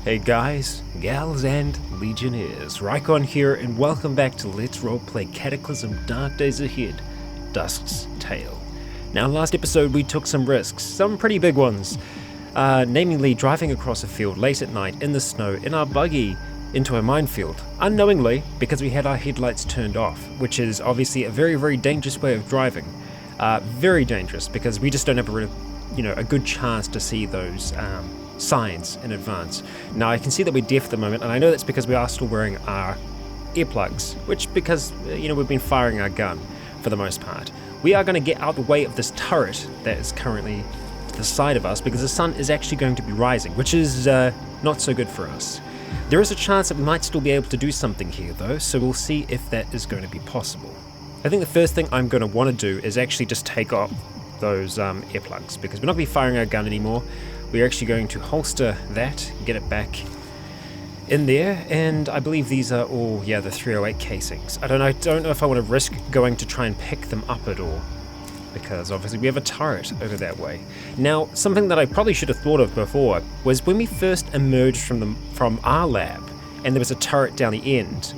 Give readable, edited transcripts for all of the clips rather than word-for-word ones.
Hey guys, gals and legionnaires, Rycon here and welcome back to Let's Roleplay Cataclysm Dark Days Ahead, Dusk's Tale. Now last episode we took some risks, some pretty big ones, namely driving across a field late at night in the snow in our buggy into a minefield, unknowingly because we had our headlights turned off, which is obviously a very, very dangerous way of driving. Very dangerous because we just don't have a good chance to see those signs in advance. Now I can see that we're deaf at the moment, and I know that's because we are still wearing our earplugs, which because we've been firing our gun for the most part. We are going to get out the way of this turret that is currently to the side of us because the sun is actually going to be rising, which is not so good for us. There is a chance that we might still be able to do something here though, so we'll see if that is going to be possible. I think the first thing I'm going to want to do is actually just take off those earplugs because we're not going to be firing our gun anymore. We're actually going to holster that, get it back in there, and I believe these are all, the 308 casings. I don't know if I want to risk going to try and pick them up at all, because obviously we have a turret over that way. Now, something that I probably should have thought of before was when we first emerged from our lab, and there was a turret down the end,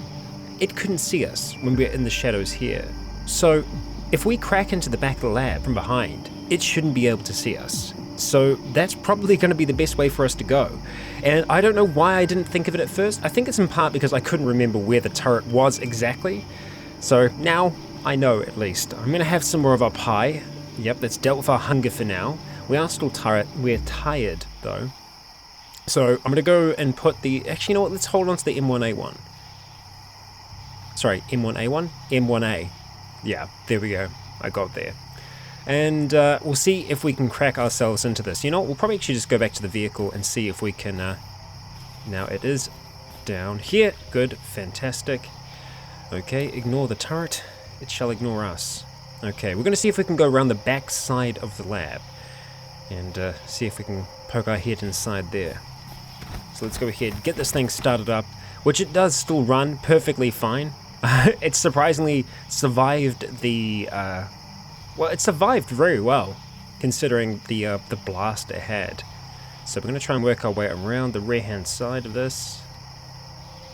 it couldn't see us when we were in the shadows here. So, if we crack into the back of the lab from behind, it shouldn't be able to see us. So that's probably going to be the best way for us to go. And I don't know why I didn't think of it at first. I think it's in part because I couldn't remember where the turret was exactly. So now I know at least. I'm going to have some more of our pie. Yep, that's dealt with our hunger for now. We are still tired. We're tired though. So I'm going to go and put the... Actually, you know what? Let's hold on to the M1A1. Sorry, M1A1? M1A. Yeah, there we go. I got there. And we'll see if we can crack ourselves into this. You know what, we'll probably actually just go back to the vehicle and see if we can... Now it is down here. Good, fantastic. Okay, ignore the turret. It shall ignore us. Okay, we're going to see if we can go around the back side of the lab. And see if we can poke our head inside there. So let's go ahead, get this thing started up. Which it does still run perfectly fine. It surprisingly survived the... Well, it survived very well, considering the blast it had. So we're going to try and work our way around the rear-hand side of this.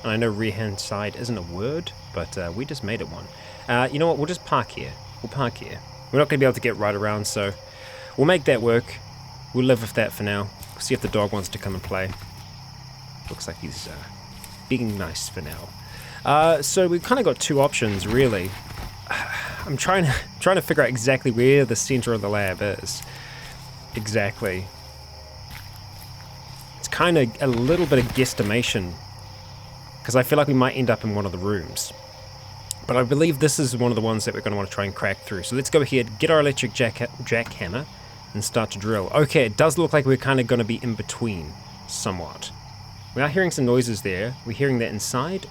And I know rear-hand side isn't a word, but we just made it one. You know what, we'll just park here. We'll park here. We're not going to be able to get right around, so we'll make that work. We'll live with that for now. We'll see if the dog wants to come and play. Looks like he's being nice for now. So we've kind of got two options, really. I'm trying to figure out exactly where the center of the lab is. Exactly. It's kind of a little bit of guesstimation, because I feel like we might end up in one of the rooms. But I believe this is one of the ones that we're going to want to try and crack through. So let's go ahead, get our electric jackhammer, and start to drill. Okay, it does look like we're kind of going to be in between, somewhat. We are hearing some noises there. We're hearing that inside.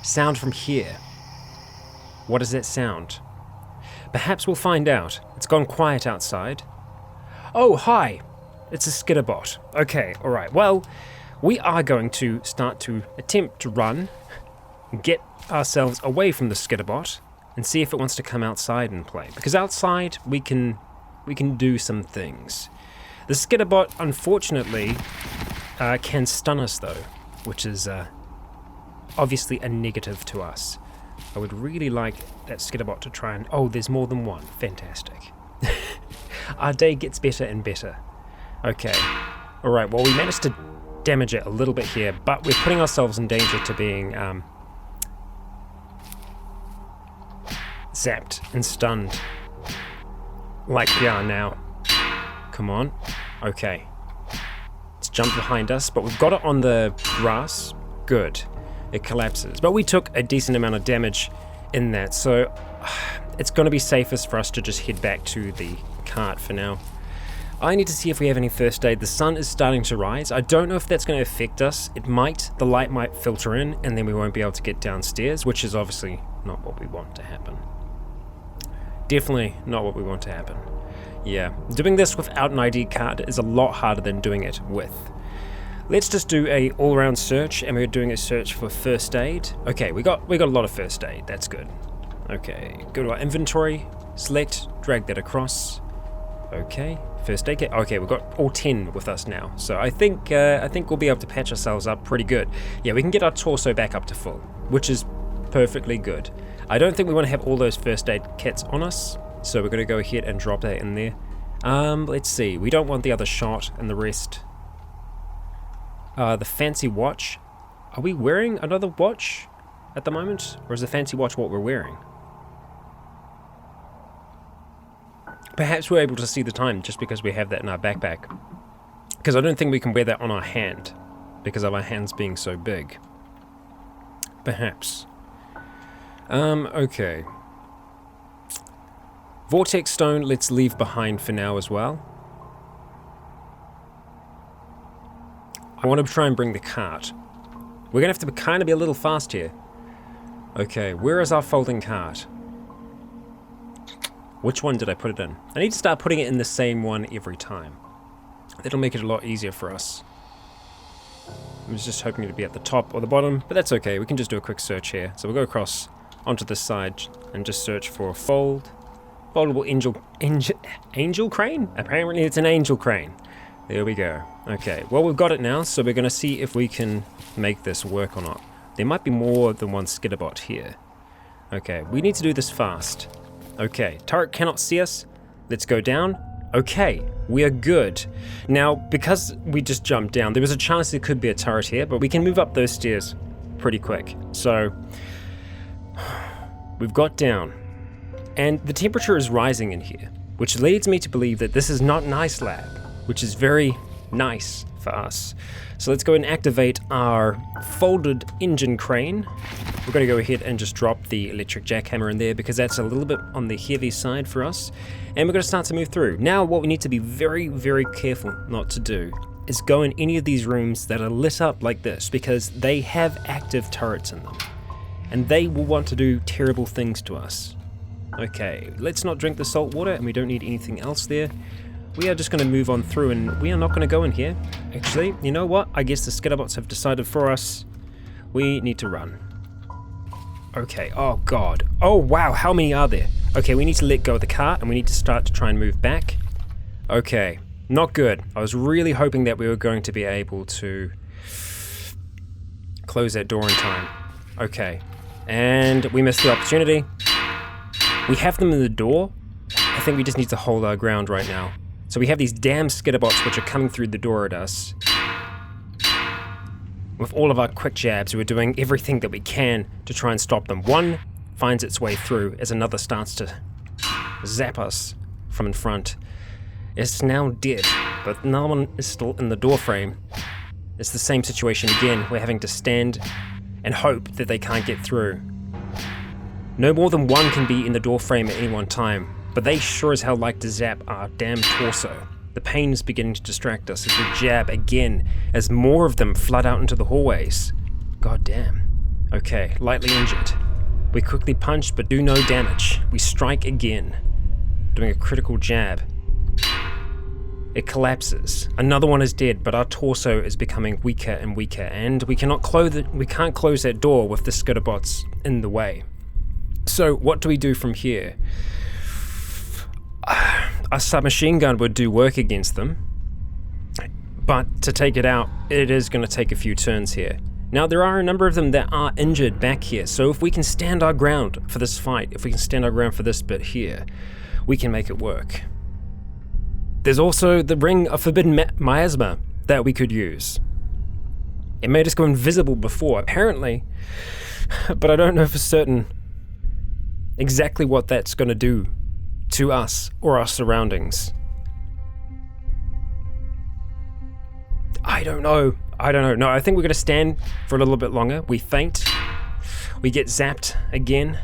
Sound from here. What is that sound? Perhaps we'll find out. It's gone quiet outside. Oh, hi! It's a skitterbot. Okay, alright. Well, we are going to start to attempt to run, get ourselves away from the skitterbot, and see if it wants to come outside and play. Because outside, we can do some things. The skitterbot, unfortunately, can stun us though, which is... obviously a negative to us. I would really like that skitterbot to try and... Oh, there's more than one. Fantastic. Our day gets better and better. Okay. Alright, well we managed to damage it a little bit here, but we're putting ourselves in danger to being zapped and stunned. Like we are now. Come on. Okay. It's jumped behind us, but we've got it on the grass. Good. It collapses. But we took a decent amount of damage in that, so it's going to be safest for us to just head back to the cart for now. I need to see if we have any first aid. The sun is starting to rise. I don't know if that's going to affect us. It might. The light might filter in, and then we won't be able to get downstairs, which is obviously not what we want to happen. Definitely not what we want to happen. Yeah, doing this without an ID card is a lot harder than doing it with. Let's just do a all-around search, and we're doing a search for first aid. Okay, we got a lot of first aid. That's good. Okay, go to our inventory, select, drag that across. Okay, first aid kit. Okay, we've got all 10 with us now. So I think we'll be able to patch ourselves up pretty good. Yeah, we can get our torso back up to full, which is perfectly good. I don't think we want to have all those first aid kits on us, so we're going to go ahead and drop that in there. Let's see. We don't want the other shot and the rest. The fancy watch. Are we wearing another watch at the moment? Or is the fancy watch what we're wearing? Perhaps we're able to see the time just because we have that in our backpack. Because I don't think we can wear that on our hand because of our hands being so big. Perhaps. Okay. Vortex stone, let's leave behind for now as well. I want to try and bring the cart. We're going to have to kind of be a little fast here. Okay, where is our folding cart? Which one did I put it in? I need to start putting it in the same one every time. That'll make it a lot easier for us. I was just hoping to be at the top or the bottom, but that's okay. We can just do a quick search here. So we'll go across onto this side and just search for foldable angel crane? Apparently it's an angel crane. There we go. Okay, well we've got it now, so we're going to see if we can make this work or not. There might be more than one skitterbot here. Okay, we need to do this fast. Okay, turret cannot see us. Let's go down. Okay, we are good. Now, because we just jumped down, there was a chance there could be a turret here, but we can move up those stairs pretty quick. So, we've got down. And the temperature is rising in here, which leads me to believe that this is not an ice lab, which is very nice for us. So let's go and activate our folded engine crane. We're going to go ahead and just drop the electric jackhammer in there because that's a little bit on the heavy side for us. And we're going to start to move through. Now what we need to be very, very careful not to do is go in any of these rooms that are lit up like this because they have active turrets in them. And they will want to do terrible things to us. Okay, let's not drink the salt water and we don't need anything else there. We are just going to move on through and we are not going to go in here. Actually, you know what? I guess the skitterbots have decided for us. We need to run. Okay, oh god. Oh wow, how many are there? Okay, we need to let go of the cart and we need to start to try and move back. Okay, not good. I was really hoping that we were going to be able to close that door in time. Okay, and we missed the opportunity. We have them in the door. I think we just need to hold our ground right now. So we have these damn skitterbots which are coming through the door at us. With all of our quick jabs, we're doing everything that we can to try and stop them. One finds its way through as another starts to zap us from in front. It's now dead, but no one is still in the door frame. It's the same situation again. We're having to stand and hope that they can't get through. No more than one can be in the door frame at any one time. But they sure as hell like to zap our damn torso. The pain is beginning to distract us as we jab again, as more of them flood out into the hallways. God damn. Okay, lightly injured. We quickly punch but do no damage. We strike again, doing a critical jab. It collapses. Another one is dead, but our torso is becoming weaker and weaker, and we can't close that door with the skitterbots in the way. So what do we do from here? A submachine gun would do work against them, but to take it out, it is going to take a few turns here. Now there are a number of them that are injured back here, so if we can stand our ground for this fight, if we can stand our ground for this bit here, we can make it work. There's also the ring of forbidden miasma that we could use. It made us go invisible before, apparently, but I don't know for certain exactly what that's going to do to us or our surroundings. I don't know. No, I think we're going to stand for a little bit longer. We faint. We get zapped again,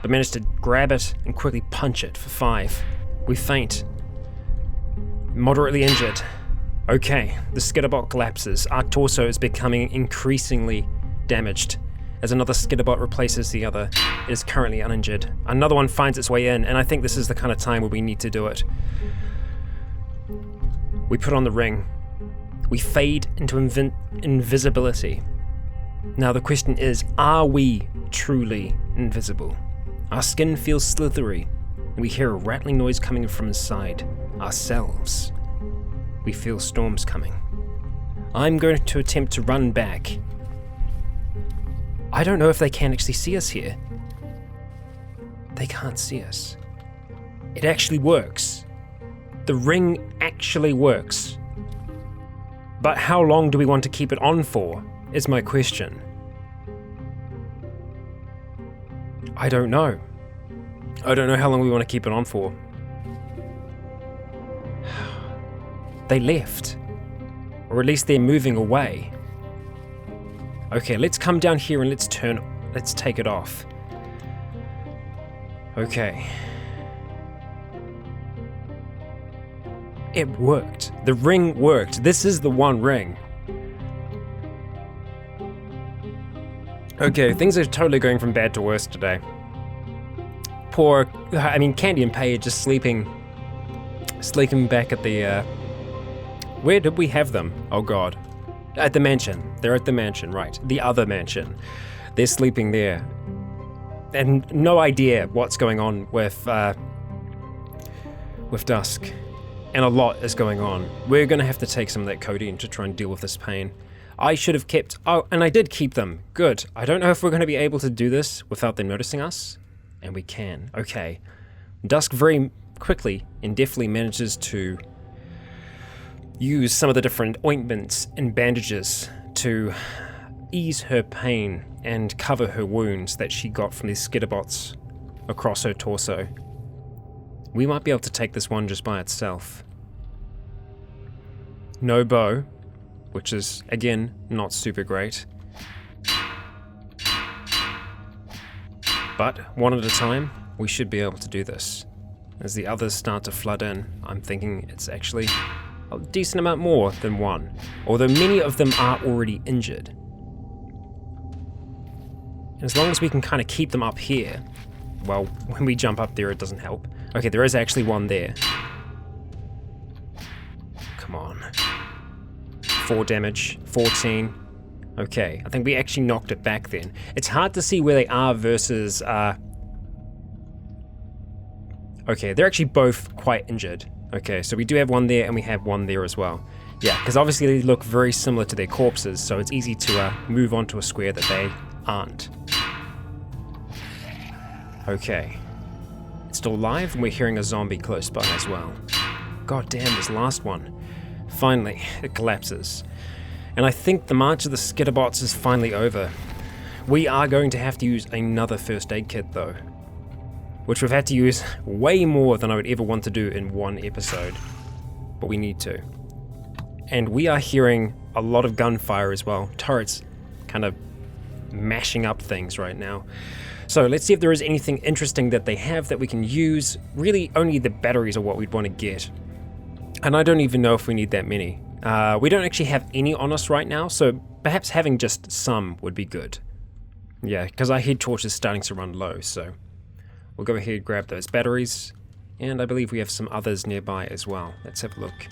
but manage to grab it and quickly punch it for 5. We faint. Moderately injured. Okay, the skitterbot collapses. Our torso is becoming increasingly damaged. As another skitterbot replaces the other, it is currently uninjured. Another one finds its way in, and I think this is the kind of time where we need to do it. We put on the ring. We fade into invisibility. Now the question is, are we truly invisible? Our skin feels slithery. We hear a rattling noise coming from inside ourselves. We feel storms coming. I'm going to attempt to run back. I don't know if they can actually see us here. They can't see us. It actually works. The ring actually works. But how long do we want to keep it on for, is my question. I don't know. I don't know how long we want to keep it on for. They left. Or at least they're moving away. Okay, let's come down here and let's take it off. Okay. It worked. The ring worked. This is the one ring. Okay, things are totally going from bad to worse today. Candy and Pay are just sleeping back at the, where did we have them? Oh god. At the mansion. They're at the mansion, right. The other mansion. They're sleeping there. And no idea what's going on with Dusk. And a lot is going on. We're going to have to take some of that codeine to try and deal with this pain. I should have kept... Oh, and I did keep them. Good. I don't know if we're going to be able to do this without them noticing us. And we can. Okay. Dusk very quickly and deftly manages to use some of the different ointments and bandages to ease her pain and cover her wounds that she got from these skitterbots across her torso. We might be able to take this one just by itself. No bow, which is, again, not super great. But one at a time, we should be able to do this. As the others start to flood in, I'm thinking it's actually a decent amount more than one, although many of them are already injured. And as long as we can kind of keep them up here, well, when we jump up there it doesn't help. Okay, there is actually one there. Come on. 4 damage, 14. Okay, I think we actually knocked it back then. It's hard to see where they are versus... Okay, they're actually both quite injured. Okay, so we do have one there and we have one there as well. Yeah, because obviously they look very similar to their corpses, so it's easy to move on to a square that they aren't. Okay. It's still alive and we're hearing a zombie close by as well. God damn, this last one. Finally, it collapses. And I think the march of the skitterbots is finally over. We are going to have to use another first aid kit though, which we've had to use way more than I would ever want to do in one episode, but we need to. And we are hearing a lot of gunfire as well. Turrets kind of mashing up things right now. So let's see if there is anything interesting that they have that we can use. Really, only the batteries are what we'd want to get. And I don't even know if we need that many. We don't actually have any on us right now, so perhaps having just some would be good. Yeah, because our head torch is starting to run low, so we'll go ahead and grab those batteries. And I believe we have some others nearby as well. Let's have a look.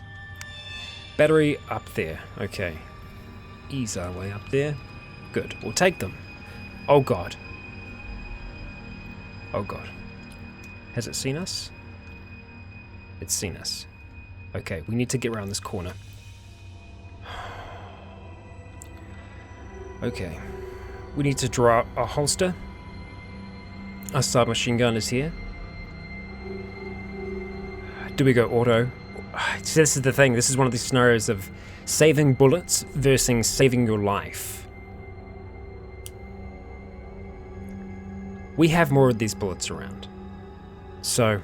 Battery up there. Okay. Ease our way up there. Good. We'll take them. Oh god. Oh god. Has it seen us? It's seen us. Okay, we need to get around this corner. Okay. We need to draw a holster. Our submachine gun is here. Do we go auto? So this is the thing. This is one of these scenarios of saving bullets versus saving your life. We have more of these bullets around. So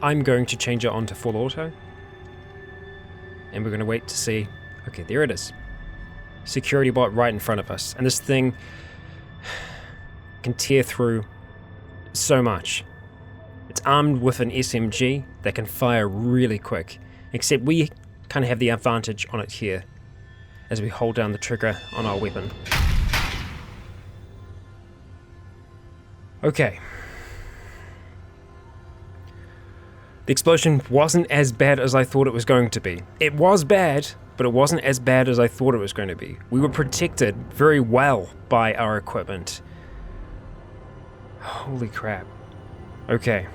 I'm going to change it on to full auto. And we're going to wait to see. Okay, there it is. Security bot right in front of us. And this thing can tear through so much. It's armed with an SMG that can fire really quick. Except we kind of have the advantage on it here as we hold down the trigger on our weapon. Okay. The explosion wasn't as bad as I thought it was going to be. It was bad, but it wasn't as bad as I thought it was going to be. We were protected very well by our equipment. Holy crap. Okay.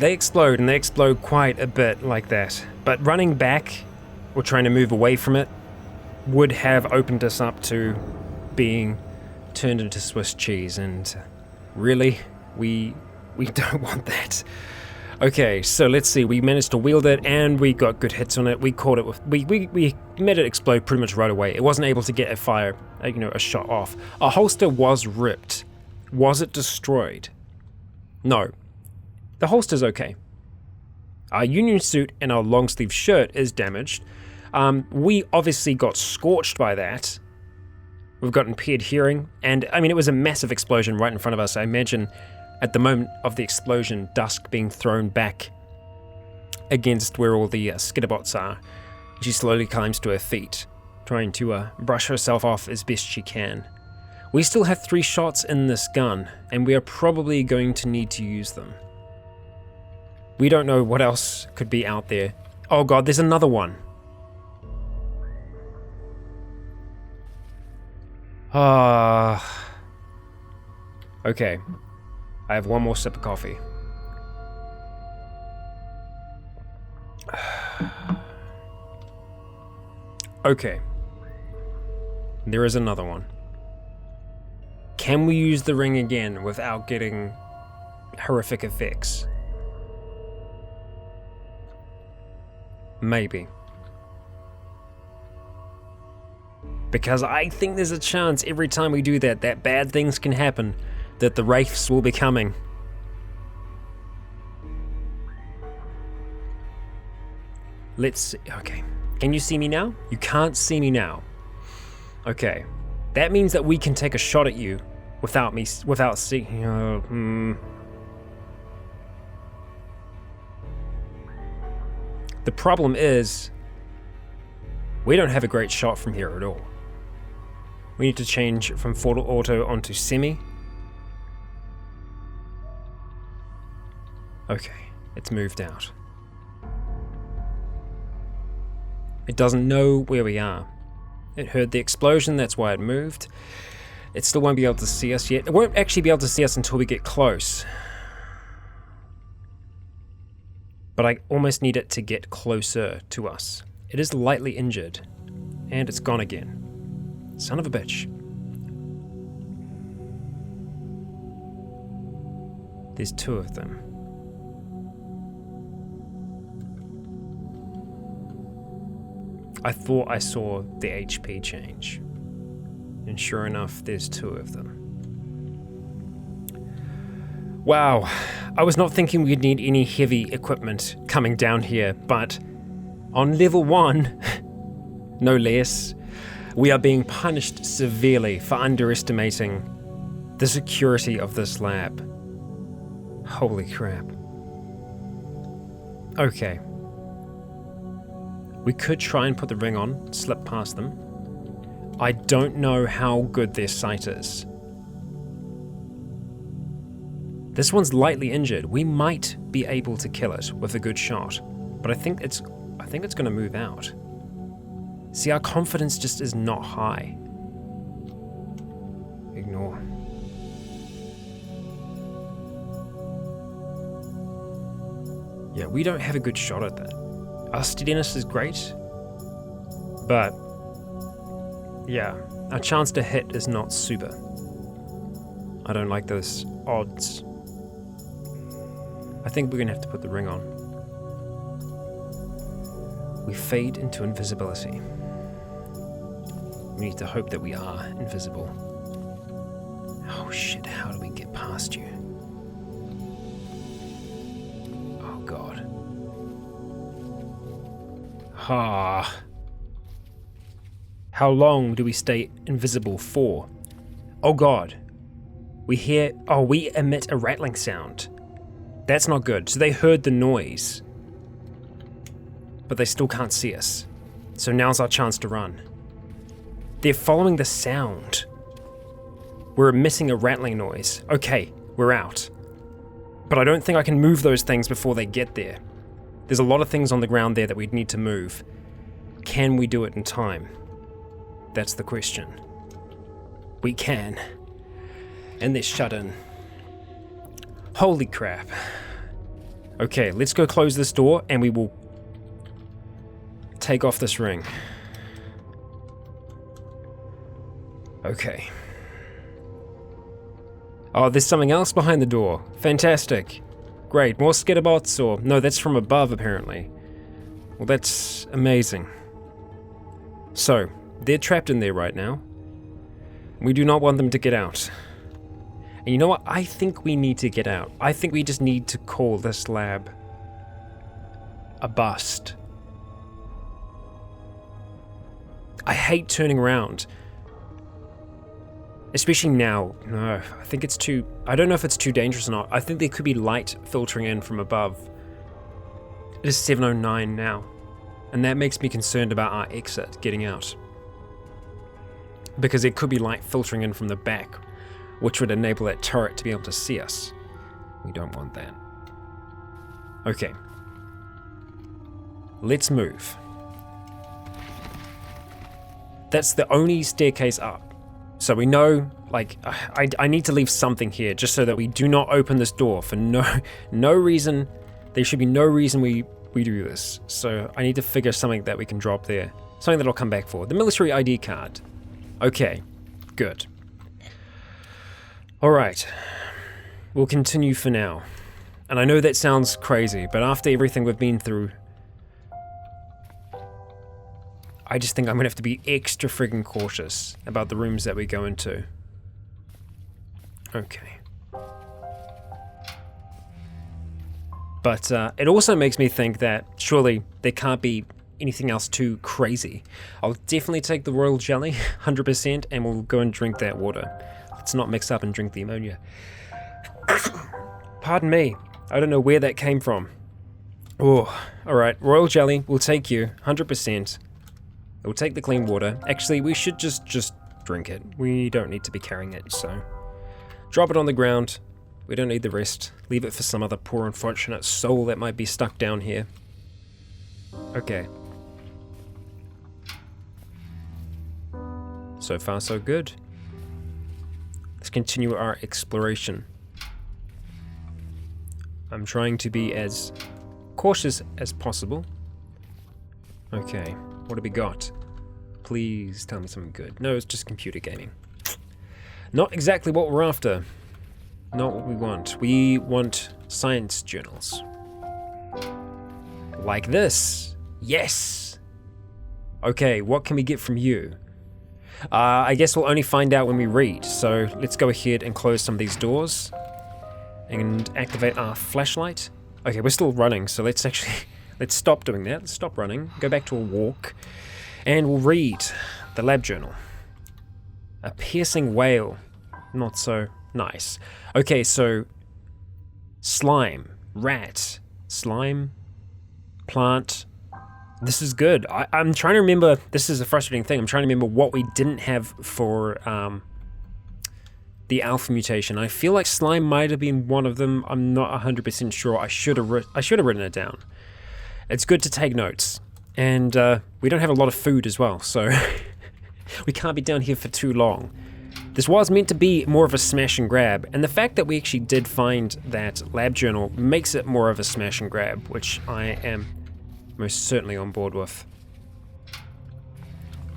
they explode, and they explode quite a bit like that. But running back, or trying to move away from it, would have opened us up to being turned into Swiss cheese, and really, we don't want that. Okay, so let's see, we managed to wield it, and we got good hits on it. We caught it with, we made it explode pretty much right away. It wasn't able to get a shot off. Our holster was ripped. Was it destroyed? No. The holster's okay. Our union suit and our long sleeve shirt is damaged. We obviously got scorched by that. We've got impaired hearing, and I mean, it was a massive explosion right in front of us. I imagine at the moment of the explosion, Dusk being thrown back against where all the skitterbots are. She slowly climbs to her feet, trying to brush herself off as best she can. We still have 3 shots in this gun, and we are probably going to need to use them. We don't know what else could be out there. Oh god, there's another one. Okay. I have one more sip of coffee. Okay. There is another one. Can we use the ring again without getting horrific effects? Maybe. Because I think there's a chance every time we do that bad things can happen, that the wraiths will be coming. Let's see. Okay. Can you see me now? You can't see me now. Okay. That means that we can take a shot at you without seeing. The problem is, we don't have a great shot from here at all. We need to change from full auto onto semi. Okay, it's moved out. It doesn't know where we are. It heard the explosion, that's why it moved. It still won't be able to see us yet. It won't actually be able to see us until we get close. But I almost need it to get closer to us. It is lightly injured, and it's gone again. Son of a bitch. There's 2 of them. I thought I saw the HP change, and sure enough, there's 2 of them. Wow, I was not thinking we'd need any heavy equipment coming down here, but on level 1, no less, we are being punished severely for underestimating the security of this lab. Holy crap. Okay. We could try and put the ring on, slip past them. I don't know how good their sight is. This one's lightly injured. We might be able to kill it with a good shot, but I think it's going to move out. See, our confidence just is not high. Ignore. Yeah, we don't have a good shot at that. Our steadiness is great, but yeah, our chance to hit is not super. I don't like those odds. I think we're gonna have to put the ring on. We fade into invisibility. We need to hope that we are invisible. Oh shit, how do we get past you? Oh god. How long do we stay invisible for? Oh god. We emit a rattling sound. That's not good. So they heard the noise, but they still can't see us. So now's our chance to run. They're following the sound. We're emitting a rattling noise. Okay, we're out. But I don't think I can move those things before they get there. There's a lot of things on the ground there that we'd need to move. Can we do it in time? That's the question. We can. And they're shut in. Holy crap. Okay, let's go close this door and we will take off this ring. Okay. Oh, there's something else behind the door. Fantastic. Great, more skitterbots, or... No, that's from above, apparently. Well, that's amazing. So, they're trapped in there right now. We do not want them to get out. And you know what? I think we need to get out. I think we just need to call this lab a bust. I hate turning around. Especially now. No, I think it's too... I don't know if it's too dangerous or not. I think there could be light filtering in from above. It is 7:09 now. And that makes me concerned about our exit, getting out. Because there could be light filtering in from the back, which would enable that turret to be able to see us. We don't want that. Okay. Let's move. That's the only staircase up. So we know, like, I need to leave something here just so that we do not open this door for no reason. There should be no reason we do this. So I need to figure something that we can drop there. Something that I'll come back for. The military ID card. Okay, good. Alright, we'll continue for now. And I know that sounds crazy, but after everything we've been through, I just think I'm gonna have to be extra friggin' cautious about the rooms that we go into. Okay. But it also makes me think that surely there can't be anything else too crazy. I'll definitely take the royal jelly, 100%, and we'll go and drink that water. Let's not mix up and drink the ammonia. Pardon me, I don't know where that came from. Oh, alright, royal jelly, we'll take you, 100%. We'll take the clean water. Actually, we should just drink it. We don't need to be carrying it, so... Drop it on the ground. We don't need the rest. Leave it for some other poor unfortunate soul that might be stuck down here. Okay. So far, so good. Let's continue our exploration. I'm trying to be as cautious as possible. Okay, what have we got? Please tell me something good. No, it's just computer gaming. Not exactly what we're after. Not what we want. We want science journals. Like this. Yes! Okay, what can we get from you? I guess we'll only find out when we read, so let's go ahead and close some of these doors and activate our flashlight. Okay, we're still running, so let's stop doing that. Let's stop running, go back to a walk, and we'll read the lab journal. A piercing wail. Not so nice. Okay, so slime, rat, slime, plant. This is good. I'm trying to remember, this is a frustrating thing, I'm trying to remember what we didn't have for the alpha mutation. I feel like slime might have been one of them. I'm not 100% sure. I should have written it down. It's good to take notes. And we don't have a lot of food as well, so we can't be down here for too long. This was meant to be more of a smash and grab, and the fact that we actually did find that lab journal makes it more of a smash and grab, which I am most certainly on board with.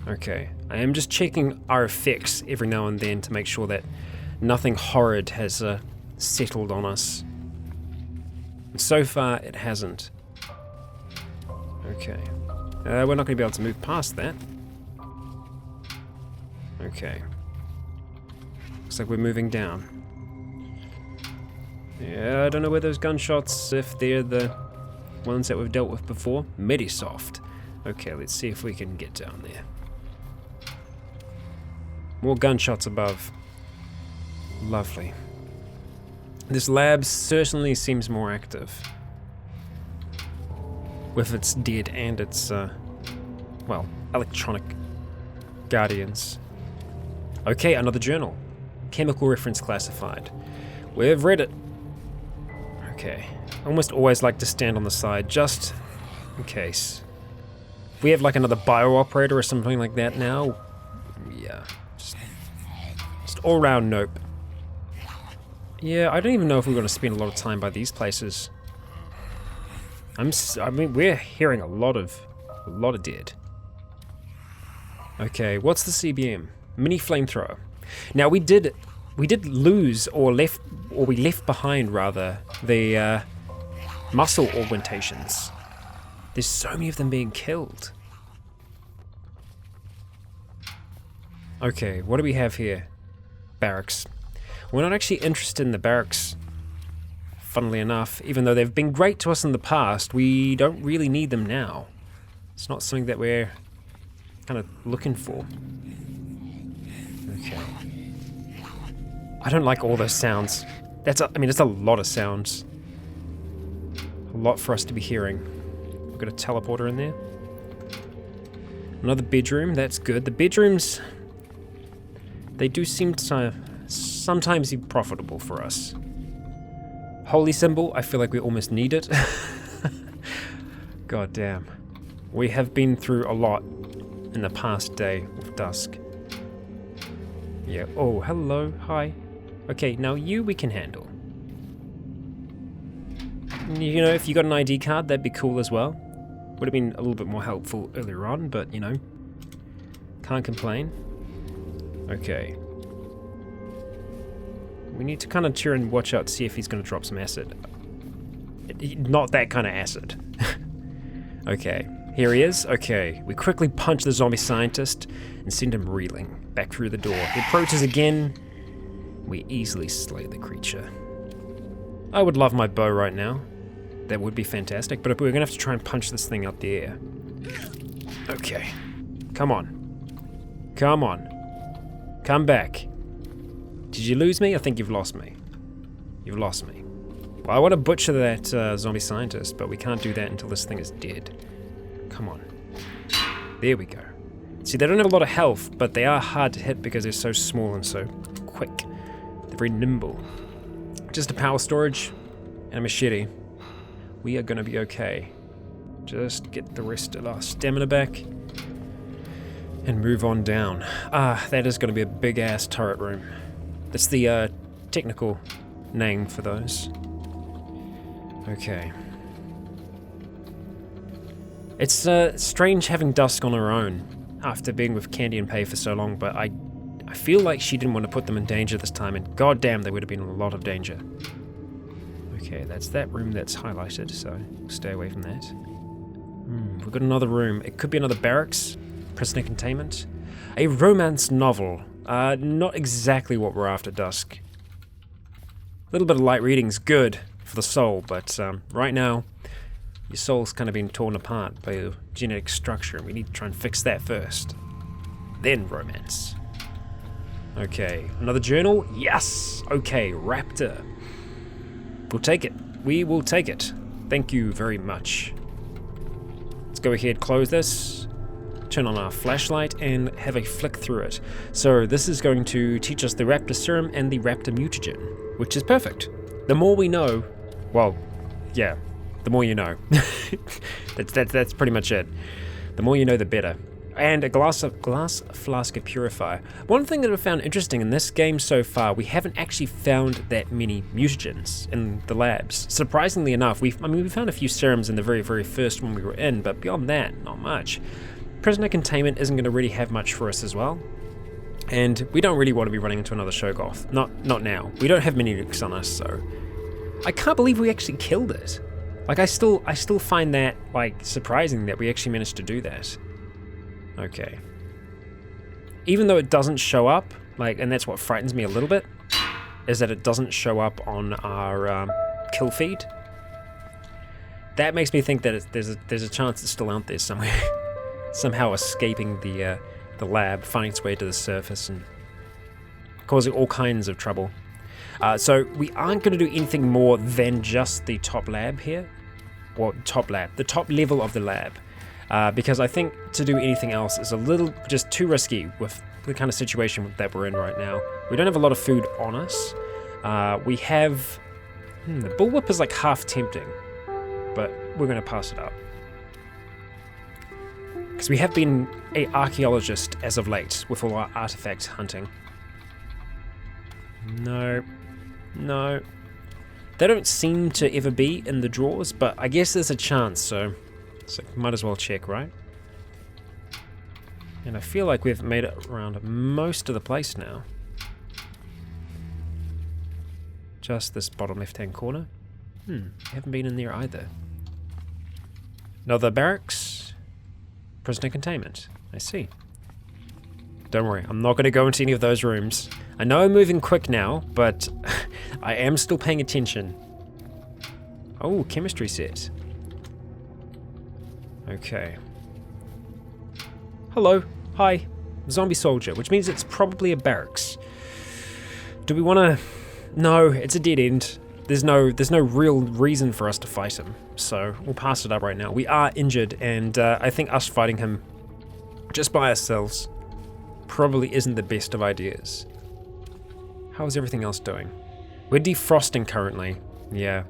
Okay, I am just checking our effects every now and then to make sure that nothing horrid has settled on us. And so far, it hasn't. Okay. We're not going to be able to move past that. Okay. Looks like we're moving down. Yeah, I don't know where those gunshots, if they're the ones that we've dealt with before. Medisoft. Okay, let's see if we can get down there. More gunshots above. Lovely. This lab certainly seems more active. With its dead and its, well, electronic guardians. Okay, another journal. Chemical reference classified. We've read it. Okay. I almost always like to stand on the side, just in case. If we have like another bio operator or something like that now, yeah. Just all round nope. Yeah, I don't even know if we're going to spend a lot of time by these places. I mean, we're hearing a lot of dead. Okay, what's the CBM? Mini flamethrower. Now we did lose, or we left behind rather, the muscle augmentations. There's so many of them being killed. Okay, what do we have here? Barracks. We're not actually interested in the barracks, funnily enough. Even though they've been great to us in the past, we don't really need them now. It's not something that we're kind of looking for. Okay. I don't like all those sounds. I mean, it's a lot of sounds. A lot for us to be hearing. We've got a teleporter in there. Another bedroom, that's good. The bedrooms, they do seem to sometimes be profitable for us. Holy symbol, I feel like we almost need it. God damn. We have been through a lot in the past day with Dusk. Yeah, oh, hello, hi. Okay, now you we can handle. You know, if you got an ID card, that'd be cool as well. Would have been a little bit more helpful earlier on, but, you know, can't complain. Okay. We need to kind of cheer and watch out to see if he's going to drop some acid. Not that kind of acid. Okay, here he is. Okay, we quickly punch the zombie scientist and send him reeling back through the door. He approaches again. We easily slay the creature. I would love my bow right now. That would be fantastic, but we're going to have to try and punch this thing out the air. Okay. Come on. Come on. Come back. Did you lose me? I think you've lost me. You've lost me. Well, I want to butcher that zombie scientist, but we can't do that until this thing is dead. Come on. There we go. See, they don't have a lot of health, but they are hard to hit because they're so small and so quick. They're very nimble. Just a power storage and a machete. We are going to be okay. Just get the rest of our stamina back and move on down. Ah, that is going to be a big-ass turret room. That's the technical name for those. Okay. It's strange having Dusk on her own after being with Candy and Pay for so long, but I feel like she didn't want to put them in danger this time, and goddamn, they would have been in a lot of danger. Okay, that's that room that's highlighted, so we'll stay away from that. We've got another room. It could be another barracks, prisoner containment. A romance novel. Not exactly what we're after, Dusk. A little bit of light reading's good for the soul, but right now, your soul's kind of been torn apart by your genetic structure, and we need to try and fix that first. Then romance. Okay, another journal? Yes! Okay, Raptor. We'll take it. We will take it. Thank you very much. Let's go ahead, close this, turn on our flashlight, and have a flick through it. So this is going to teach us the Raptor Serum and the Raptor Mutagen, which is perfect. The more we know, well, yeah, the more you know. that's pretty much it. The more you know, the better. And a glass flask of purifier. One thing that I've found interesting in this game so far, we haven't actually found that many mutagens in the labs. Surprisingly enough, we found a few serums in the very, very first one we were in, but beyond that, not much. Prisoner containment isn't going to really have much for us as well. And we don't really want to be running into another Shogoth. Not now. We don't have many nukes on us, so I can't believe we actually killed it. Like, I still find that, like, surprising that we actually managed to do that. Okay. Even though it doesn't show up, like, and that's what frightens me a little bit, is that it doesn't show up on our kill feed. That makes me think that there's a chance it's still out there somewhere, somehow escaping the lab, finding its way to the surface and causing all kinds of trouble. So we aren't going to do anything more than just the top lab here, or the top level of the lab. Because I think to do anything else is a little just too risky with the kind of situation that we're in right now. We don't have a lot of food on us. We have... the bullwhip is like half tempting, but we're going to pass it up. Because we have been an archaeologist as of late with all our artifact hunting. No. They don't seem to ever be in the drawers, but I guess there's a chance, so might as well check, right? And I feel like we've made it around most of the place now. Just this bottom left-hand corner. Haven't been in there either. Another barracks. Prisoner containment. I see. Don't worry, I'm not going to go into any of those rooms. I know I'm moving quick now, but I am still paying attention. Oh, chemistry set. Okay. Hello. Hi. Zombie soldier, which means it's probably a barracks. Do we want to... No, it's a dead end. There's no real reason for us to fight him, so we'll pass it up right now. We are injured, and I think us fighting him just by ourselves probably isn't the best of ideas. How is everything else doing? We're defrosting currently. Yeah.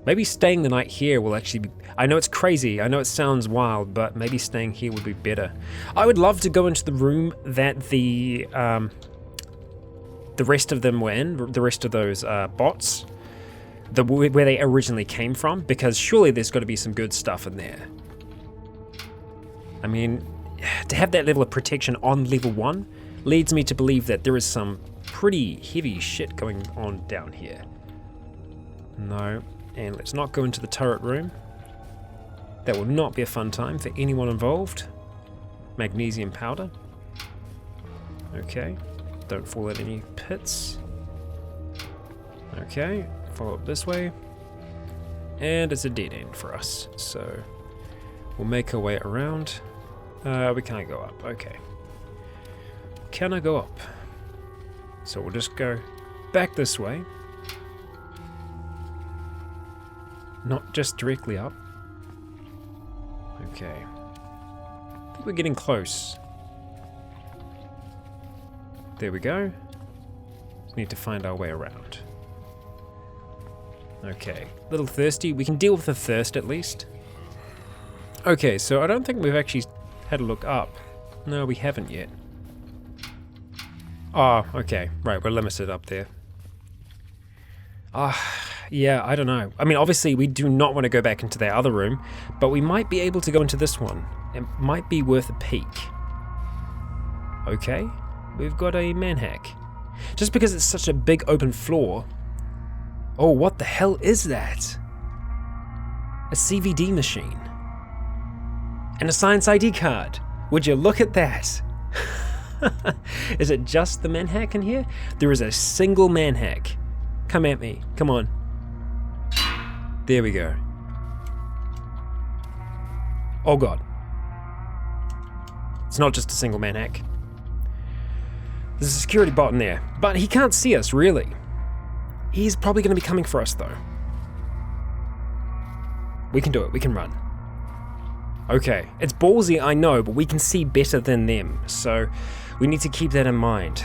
Maybe staying the night here will actually be... I know it's crazy, I know it sounds wild, but maybe staying here would be better. I would love to go into the room that the rest of them were in, the rest of those bots, where they originally came from, because surely there's got to be some good stuff in there. I mean, to have that level of protection on level 1 leads me to believe that there is some pretty heavy shit going on down here. No, and let's not go into the turret room. That will not be a fun time for anyone involved. Magnesium powder. Okay, don't fall in any pits. Okay, follow up this way. And it's a dead end for us, so we'll make our way around. We can't go up, okay. Can I go up? So we'll just go back this way. Not just directly up. Okay. I think we're getting close. There we go. Just need to find our way around. Okay, a little thirsty. We can deal with the thirst at least. Okay, so I don't think we've actually had a look up. No, we haven't yet. Oh, okay. Right, we're limited up there. Yeah, I don't know. I mean, obviously we do not want to go back into that other room, but we might be able to go into this one. It might be worth a peek. Okay, we've got a manhack. Just because it's such a big open floor. Oh, what the hell is that? A CVD machine. And a science ID card. Would you look at that? Is it just the manhack in here? There is a single manhack. Come at me. Come on. There we go. Oh god. It's not just a single manhack. There's a security bot in there, but he can't see us, really. He's probably going to be coming for us, though. We can do it. We can run. Okay. It's ballsy, I know, but we can see better than them, so we need to keep that in mind.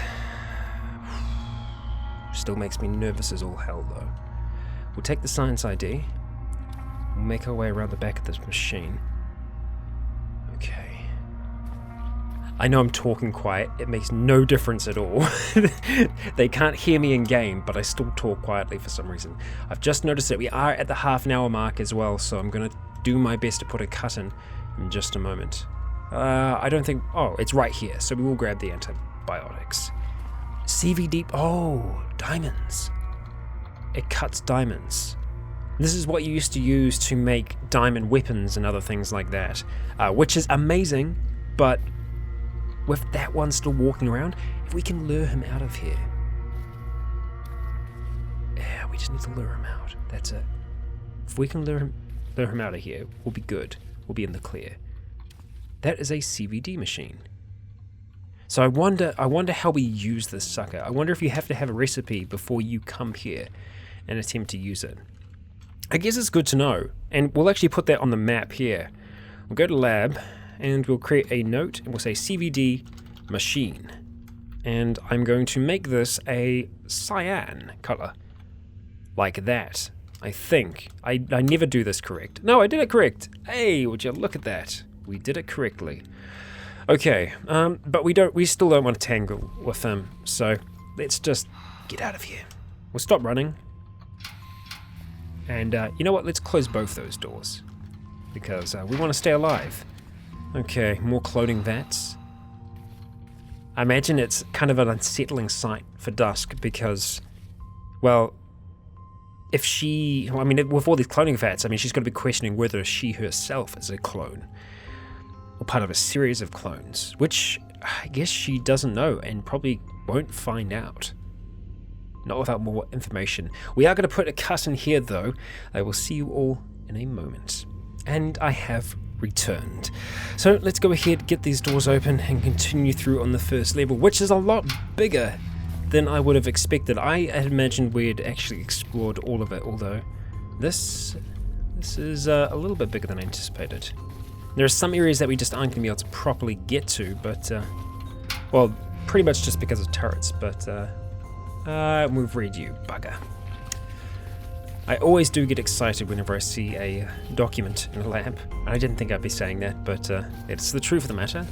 Still makes me nervous as all hell, though. We'll take the science ID. We'll make our way around the back of this machine. Okay. I know I'm talking quiet. It makes no difference at all. They can't hear me in game, but I still talk quietly for some reason. I've just noticed that we are at the half-an-hour mark as well, so I'm going to do my best to put a cut in just a moment. I don't think... Oh, it's right here, so we will grab the antibiotics. CVD... Oh, diamonds. It cuts diamonds. This is what you used to use to make diamond weapons and other things like that, which is amazing, but with that one still walking around, if we can lure him out of here. Yeah, we just need to lure him out. That's it. If we can lure him out of here, we'll be good. We'll be in the clear. That is a CVD machine. So I wonder how we use this sucker. I wonder if you have to have a recipe before you come here and attempt to use it. I guess it's good to know, and we'll actually put that on the map here. We'll go to lab, and we'll create a note, and we'll say CVD machine. And I'm going to make this a cyan color, like that. I think. I never do this correct. No, I did it correct. Hey, would you look at that? We did it correctly. Okay, but we still don't want to tangle with him, so let's just get out of here. We'll stop running. And you know what? Let's close both those doors. Because we want to stay alive. Okay, more cloning vats. I imagine it's kind of an unsettling sight for Dusk because, well, if she... Well, I mean, with all these cloning vats, I mean, she's got to be questioning whether she herself is a clone. Or part of a series of clones. Which, I guess she doesn't know and probably won't find out. Not without more information. We are going to put a cut in here, though. I will see you all in a moment. And I have returned. So let's go ahead, get these doors open, and continue through on the first level, which is a lot bigger than I would have expected. I had imagined we'd actually explored all of it, although this is a little bit bigger than anticipated. There are some areas that we just aren't going to be able to properly get to, but, well, pretty much just because of turrets, but, we've read you, bugger. I always do get excited whenever I see a document in a lab. I didn't think I'd be saying that, but it's the truth of the matter.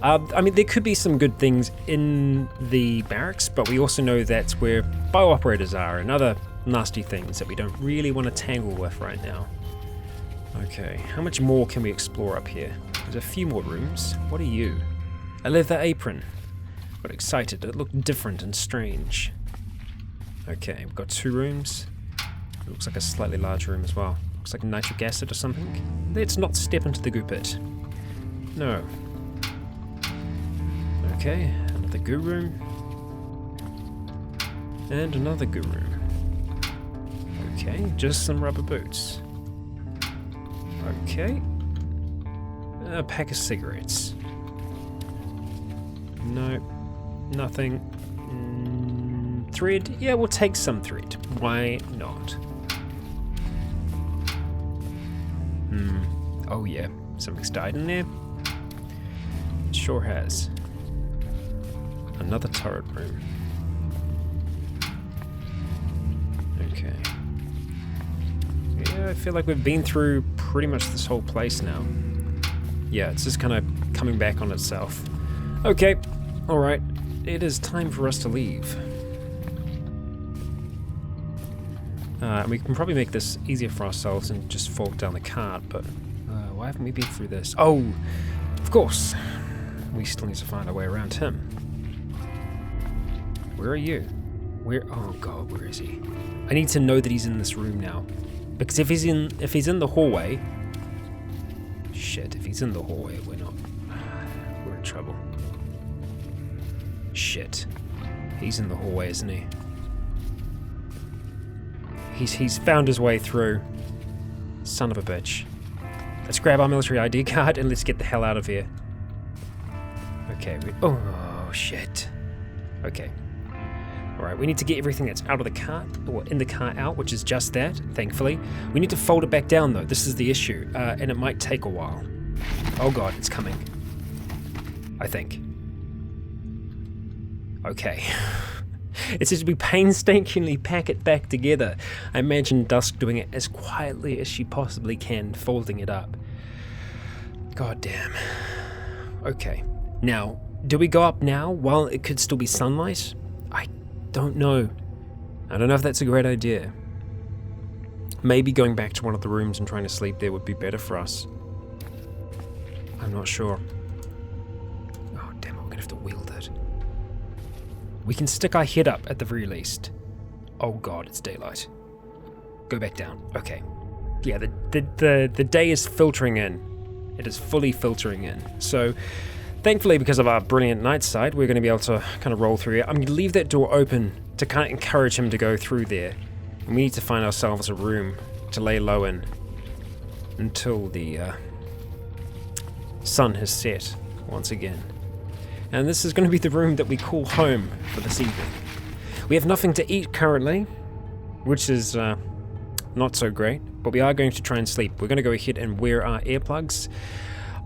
I mean, there could be some good things in the barracks, but we also know that's where bio-operators are and other nasty things that we don't really want to tangle with right now. Okay, how much more can we explore up here? There's a few more rooms. What are you? A leather apron. Got excited. It looked different and strange. Okay, we've got 2 rooms. It looks like a slightly larger room as well. Looks like nitric acid or something. Let's not step into the goo pit. No. Okay, another goo room. And another goo room. Okay, just some rubber boots. Okay. A pack of cigarettes. No, nothing. Thread? Yeah, we'll take some thread. Why not? Oh yeah, something's died in there. It sure has. Another turret room. Okay. Yeah, I feel like we've been through pretty much this whole place now. Yeah, it's just kind of coming back on itself. Okay, alright. It is time for us to leave. We can probably make this easier for ourselves and just fall down the cart, but why haven't we been through this? Oh, of course. We still need to find our way around him. Where are you? Where? Oh god, where is he? I need to know that he's in this room now, because if he's in the hallway, shit. If he's in the hallway, we're in trouble. Shit. He's in the hallway, isn't he? He's found his way through. Son of a bitch. Let's grab our military ID card and let's get the hell out of here. Okay, oh shit. Okay. Alright, we need to get everything that's out of the cart, or in the cart out, which is just that, thankfully. We need to fold it back down though, this is the issue, and it might take a while. Oh god, it's coming. I think. Okay. It says we painstakingly pack it back together. I imagine Dusk doing it as quietly as she possibly can, folding it up. God damn. Okay. Now, do we go up now while it could still be sunlight? I don't know. I don't know if that's a great idea. Maybe going back to one of the rooms and trying to sleep there would be better for us. I'm not sure. Oh damn, I'm gonna have to wield it. We can stick our head up at the very least. Oh god, it's daylight. Go back down. Okay. Yeah, the day is filtering in. It is fully filtering in. So, thankfully, because of our brilliant night sight, we're going to be able to kind of roll through here. I'm going to leave that door open to kind of encourage him to go through there. And we need to find ourselves a room to lay low in until the sun has set once again. And this is going to be the room that we call home for this evening. We have nothing to eat currently, which is not so great, but we are going to try and sleep. We're going to go ahead and wear our earplugs.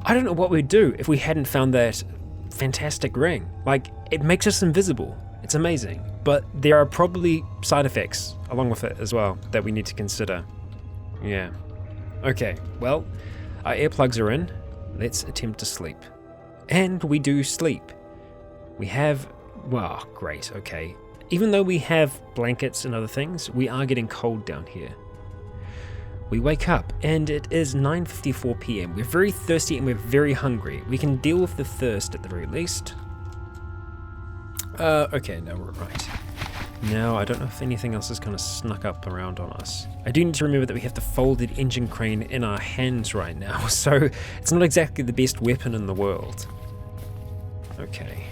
I don't know what we'd do if we hadn't found that fantastic ring. Like, it makes us invisible. It's amazing. But there are probably side effects along with it as well that we need to consider. Yeah. Okay, well, our earplugs are in. Let's attempt to sleep. And we do sleep. We have... well, great, okay. Even though we have blankets and other things, we are getting cold down here. We wake up and it is 9:54 p.m. We're very thirsty and we're very hungry. We can deal with the thirst at the very least. Okay, no, we're right. Now, I don't know if anything else is kind of snuck up around on us. I do need to remember that we have the folded engine crane in our hands right now, so it's not exactly the best weapon in the world. Okay.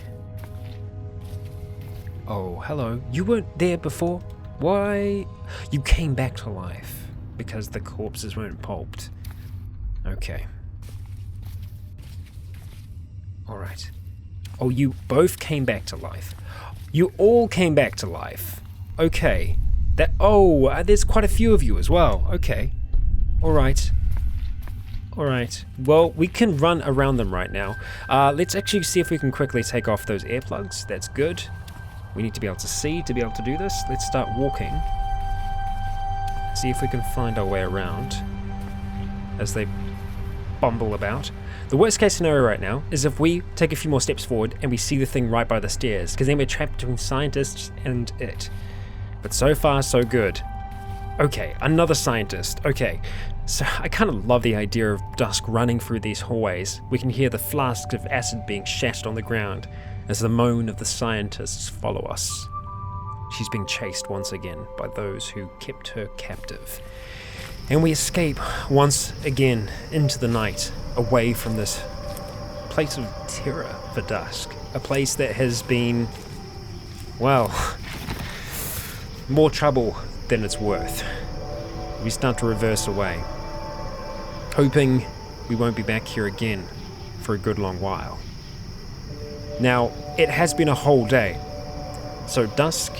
Oh, hello. You weren't there before? Why? You came back to life because the corpses weren't pulped. Okay. Alright. Oh, you both came back to life. You all came back to life. Okay. There's quite a few of you as well. Okay. Alright. Alright. Well, we can run around them right now. Let's actually see if we can quickly take off those earplugs. That's good. We need to be able to see to be able to do this. Let's start walking. See if we can find our way around as they bumble about. The worst case scenario right now is if we take a few more steps forward and we see the thing right by the stairs, because then we're trapped between scientists and it. But so far, so good. Okay, another scientist. Okay, so I kind of love the idea of Dusk running through these hallways. We can hear the flasks of acid being shattered on the ground as the moan of the scientists follow us. She's being chased once again by those who kept her captive. And we escape once again into the night, away from this place of terror for Dusk. A place that has been, well, more trouble than it's worth. We start to reverse away, hoping we won't be back here again for a good long while. Now, it has been a whole day, so Dusk,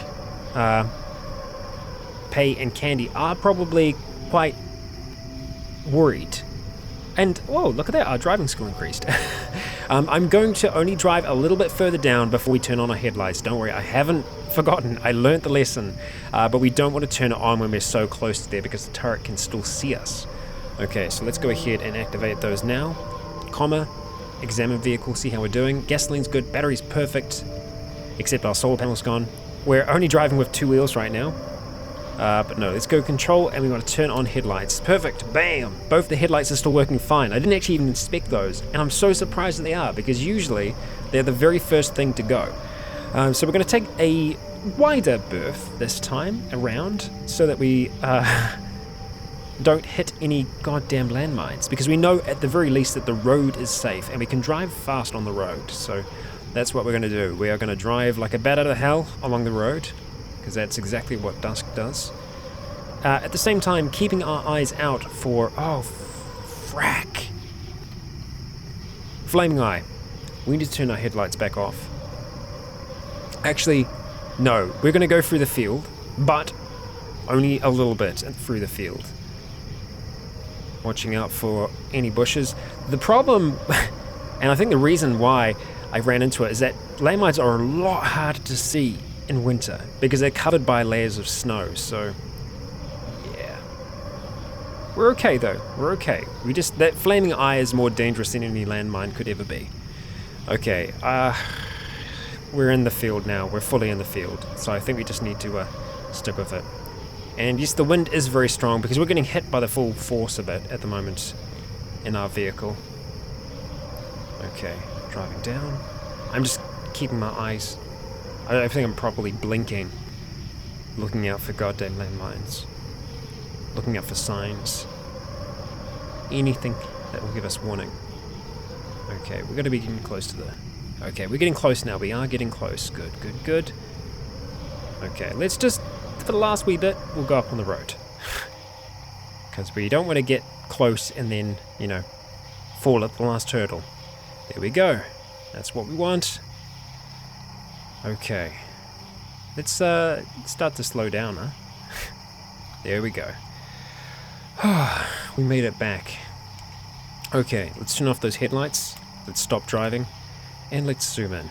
Pay and Candy are probably quite worried. And, whoa, look at that, our driving skill increased. I'm going to only drive a little bit further down before we turn on our headlights. Don't worry, I haven't forgotten. I learnt the lesson. But we don't want to turn it on when we're so close to there because the turret can still see us. Okay, so let's go ahead and activate those now. Comma, examine vehicle, see how we're doing. Gasoline's good, battery's perfect, except our solar panel's gone. We're only driving with 2 wheels right now. But no, let's go control and we want to turn on headlights. Perfect, bam! Both the headlights are still working fine. I didn't actually even inspect those, and I'm so surprised that they are, because usually they're the very first thing to go. So we're going to take a wider berth this time around, so that we don't hit any goddamn landmines, because we know at the very least that the road is safe, and we can drive fast on the road, so that's what we're going to do. We are going to drive like a bat out of hell along the road, because that's exactly what Dusk does. At the same time, keeping our eyes out for... oh, frack. Flaming Eye. We need to turn our headlights back off. Actually, no. We're going to go through the field, but only a little bit through the field. Watching out for any bushes. The problem, and I think the reason why I ran into it, is that landmines are a lot harder to see in winter because they're covered by layers of snow, so yeah. We're okay though, we're okay. That Flaming Eye is more dangerous than any landmine could ever be. Okay, we're in the field now, we're fully in the field, so I think we just need to stick with it. And yes, the wind is very strong because we're getting hit by the full force of it at the moment in our vehicle. Okay, driving down. I'm just keeping my eyes... I don't think I'm properly blinking. Looking out for goddamn landmines. Looking out for signs. Anything that will give us warning. Okay, we're going to be getting close to the... Okay, we're getting close now. We are getting close. Good, good, good. Okay, let's just... For the last wee bit, we'll go up on the road. Because we don't want to get close and then, you know, fall at the last hurdle. There we go. That's what we want. Okay. Let's start to slow down, huh? There we go. We made it back. Okay, let's turn off those headlights. Let's stop driving. And let's zoom in.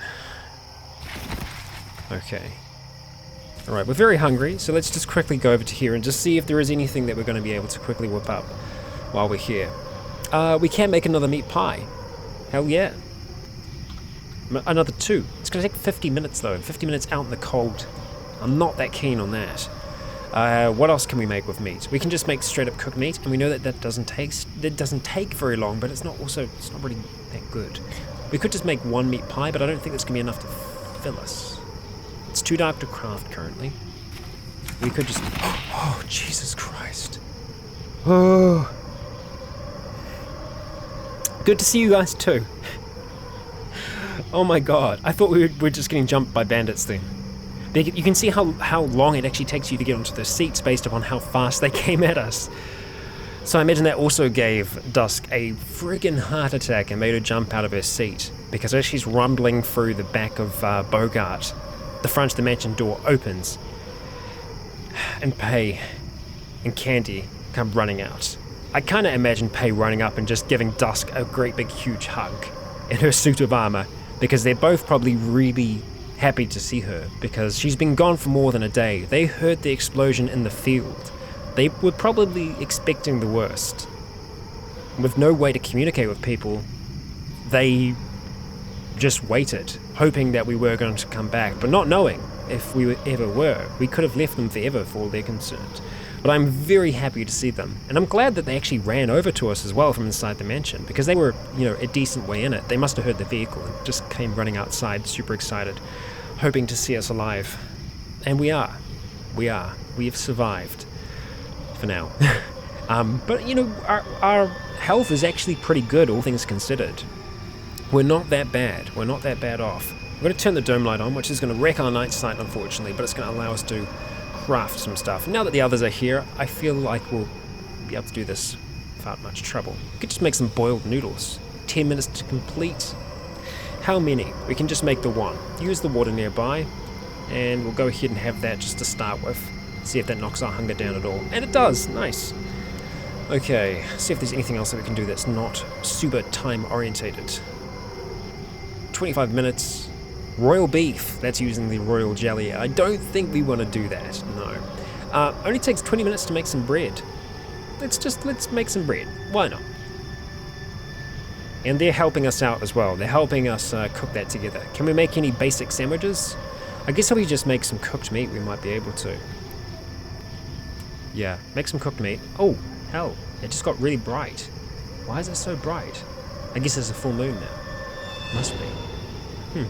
Okay. Alright, we're very hungry, so let's just quickly go over to here and just see if there is anything that we're going to be able to quickly whip up while we're here. We can make another meat pie. Hell yeah. Another 2. It's going to take 50 minutes though. 50 minutes out in the cold. I'm not that keen on that. What else can we make with meat? We can just make straight up cooked meat, and we know that doesn't take very long, but it's not really that good. We could just make one meat pie, but I don't think that's gonna be enough to fill us. It's too dark to craft currently. We could just... Oh, Jesus Christ. Oh. Good to see you guys too. Oh my god. I thought we were just getting jumped by bandits then. You can see how long it actually takes you to get onto the seats based upon how fast they came at us. So I imagine that also gave Dusk a friggin' heart attack and made her jump out of her seat. Because as she's rumbling through the back of Bogart, the front of the mansion door opens. And Pei and Candy come running out. I kind of imagine Pei running up and just giving Dusk a great big huge hug in her suit of armor, because they're both probably really happy to see her, because she's been gone for more than a day. They heard the explosion in the field. They were probably expecting the worst. With no way to communicate with people, they just waited, hoping that we were going to come back, but not knowing if we ever were. We could have left them forever for all they're concerned. But I'm very happy to see them, and I'm glad that they actually ran over to us as well from inside the mansion, because they were, a decent way in it. They must have heard the vehicle and just came running outside, super excited, hoping to see us alive. And we are. We have survived. For now. But, our health is actually pretty good, all things considered. We're not that bad. We're not that bad off. I'm going to turn the dome light on, which is going to wreck our night sight, unfortunately, but it's going to allow us to craft some stuff. Now that the others are here, I feel like we'll be able to do this without much trouble. We could just make some boiled noodles. 10 minutes to complete. How many? We can just make the one. Use the water nearby, and we'll go ahead and have that just to start with. See if that knocks our hunger down at all. And it does! Nice! Okay, see if there's anything else that we can do that's not super time orientated. 25 minutes. Royal beef. That's using the royal jelly. I don't think we want to do that, no. Only takes 20 minutes to make some bread. Let's make some bread. Why not? And they're helping us out as well. They're helping us cook that together. Can we make any basic sandwiches? I guess if we just make some cooked meat, we might be able to. Yeah, make some cooked meat. Oh, hell, it just got really bright. Why is it so bright? I guess it's a full moon now. Must be.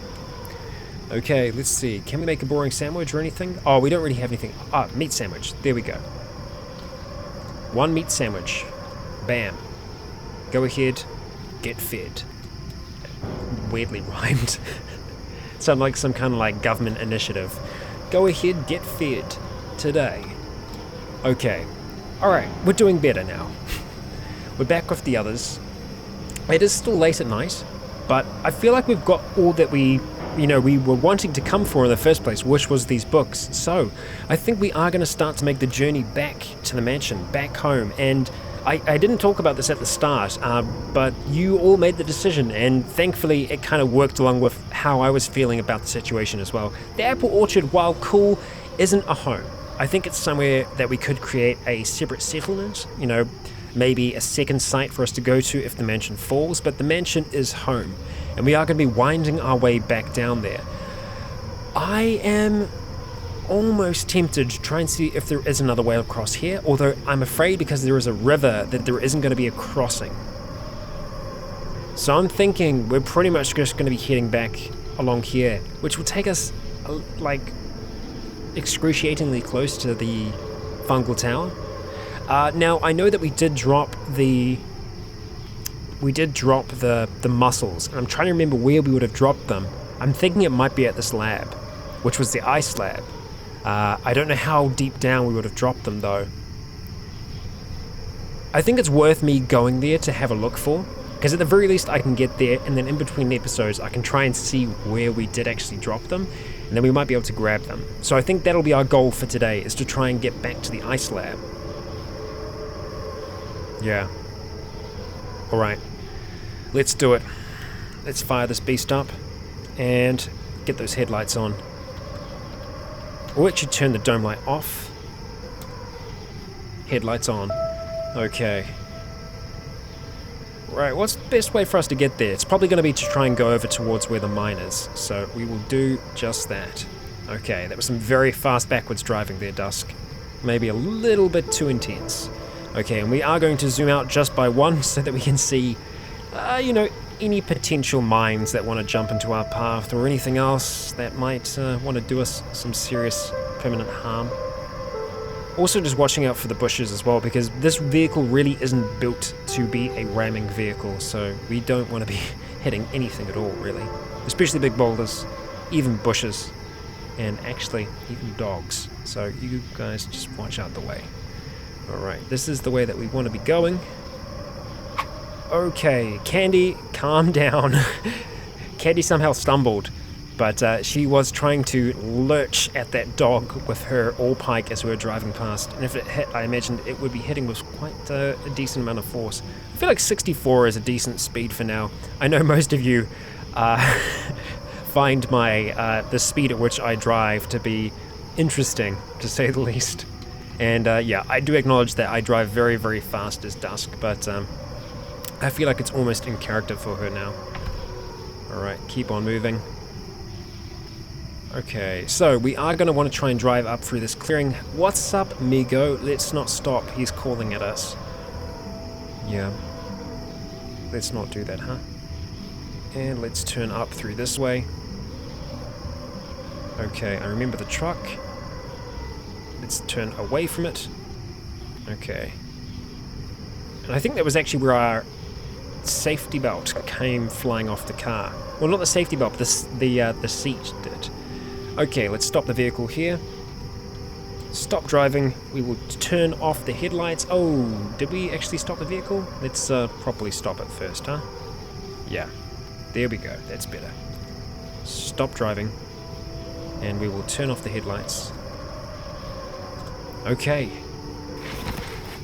Okay, let's see. Can we make a boring sandwich or anything? Oh, we don't really have anything. Ah, meat sandwich. There we go. One meat sandwich. Bam. Go ahead, get fed. Weirdly rhymed. Sound like some kind of like government initiative. Go ahead, get fed. Today. Okay. Alright, we're doing better now. We're back with the others. It is still late at night, but I feel like we've got all that we were wanting to come for in the first place, which was these books. So, I think we are going to start to make the journey back to the mansion, back home. And I didn't talk about this at the start, but you all made the decision, and thankfully it kind of worked along with how I was feeling about the situation as well. The apple orchard, while cool, isn't a home. I think it's somewhere that we could create a separate settlement, maybe a second site for us to go to if the mansion falls, but the mansion is home, and we are going to be winding our way back down there. I am almost tempted to try and see if there is another way across here, although I'm afraid because there is a river that there isn't going to be a crossing. So I'm thinking we're pretty much just going to be heading back along here, which will take us excruciatingly close to the fungal tower. Now I know that we did drop the mussels, and I'm trying to remember where we would have dropped them. I'm thinking it might be at this lab, which was the ice lab. I don't know how deep down we would have dropped them though. I think it's worth me going there to have a look for, because at the very least I can get there, and then in between episodes I can try and see where we did actually drop them, and then we might be able to grab them. So I think that'll be our goal for today, is to try and get back to the ice lab. Yeah. Alright. Let's do it. Let's fire this beast up and get those headlights on. Or it should turn the dome light off. Headlights on. Okay. Right, what's the best way for us to get there? It's probably going to be to try and go over towards where the mine is, so we will do just that. Okay, that was some very fast backwards driving there, Dusk. maybe a little bit too intense. Okay, and we are going to zoom out just by one so that we can see, any potential mines that want to jump into our path or anything else that might want to do us some serious permanent harm. Also just watching out for the bushes as well, because this vehicle really isn't built to be a ramming vehicle, so we don't want to be hitting anything at all, really. Especially big boulders, even bushes, and actually even dogs. So you guys just watch out the way. Alright, this is the way that we want to be going. Okay, Candy, calm down. Candy somehow stumbled, but she was trying to lurch at that dog with her all-pike as we were driving past. And if it hit, I imagined it would be hitting with quite a decent amount of force. I feel like 64 is a decent speed for now. I know most of you find the speed at which I drive to be interesting, to say the least. And yeah, I do acknowledge that I drive very, very fast as Dusk, but I feel like it's almost in character for her now. Alright, keep on moving. Okay, so we are going to want to try and drive up through this clearing. What's up, Migo? Let's not stop. He's calling at us. Yeah. Let's not do that, huh? And let's turn up through this way. Okay, I remember the truck. Let's turn away from it. Okay. And I think that was actually where our safety belt came flying off the car. Well, not the safety belt, but the seat did. Okay, let's stop the vehicle here. Stop driving. We will turn off the headlights. Oh, did we actually stop the vehicle? Let's properly stop it first, huh? Yeah. There we go. That's better. Stop driving. And we will turn off the headlights. Okay.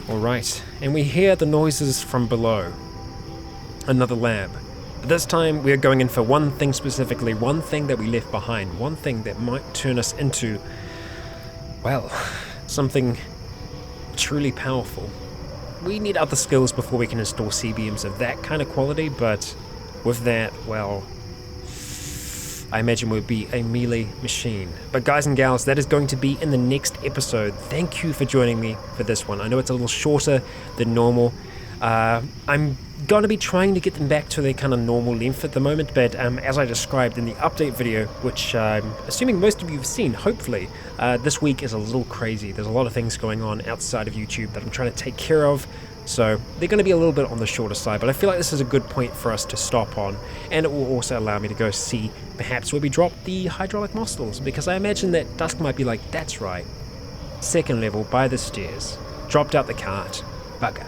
Alright. And we hear the noises from below. Another lab. This time we are going in for one thing specifically, one thing that we left behind, one thing that might turn us into, well, something truly powerful. We need other skills before we can install CBMs of that kind of quality, but with that, well, I imagine we'll be a melee machine. But guys and gals, that is going to be in the next episode. Thank you for joining me for this one. I know it's a little shorter than normal. I'm going to be trying to get them back to their kind of normal length at the moment, but as I described in the update video, which I'm assuming most of you have seen, hopefully, this week is a little crazy. There's a lot of things going on outside of YouTube that I'm trying to take care of, so they're going to be a little bit on the shorter side, but I feel like this is a good point for us to stop on, and it will also allow me to go see perhaps where we drop the hydraulic nostrils, because I imagine that Dusk might be like, that's right, second level by the stairs, dropped out the cart, bugger.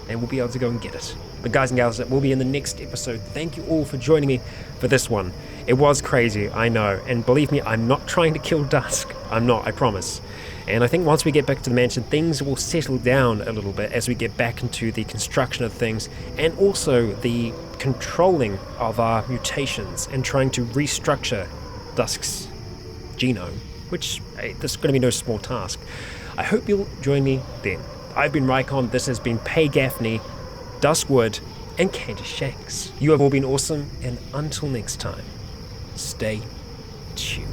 And we'll be able to go and get it. But guys and gals, that will be in the next episode. Thank you all for joining me for this one. It was crazy, I know, and believe me, I'm not trying to kill Dusk. I'm not, I promise. And I think once we get back to the mansion, things will settle down a little bit as we get back into the construction of things, and also the controlling of our mutations and trying to restructure Dusk's genome, which, hey, this is going to be no small task. I hope you'll join me then. I've been Rycon, this has been Pay Gaffney, Duskwood, and Candy Shanks. You have all been awesome, and until next time, stay tuned.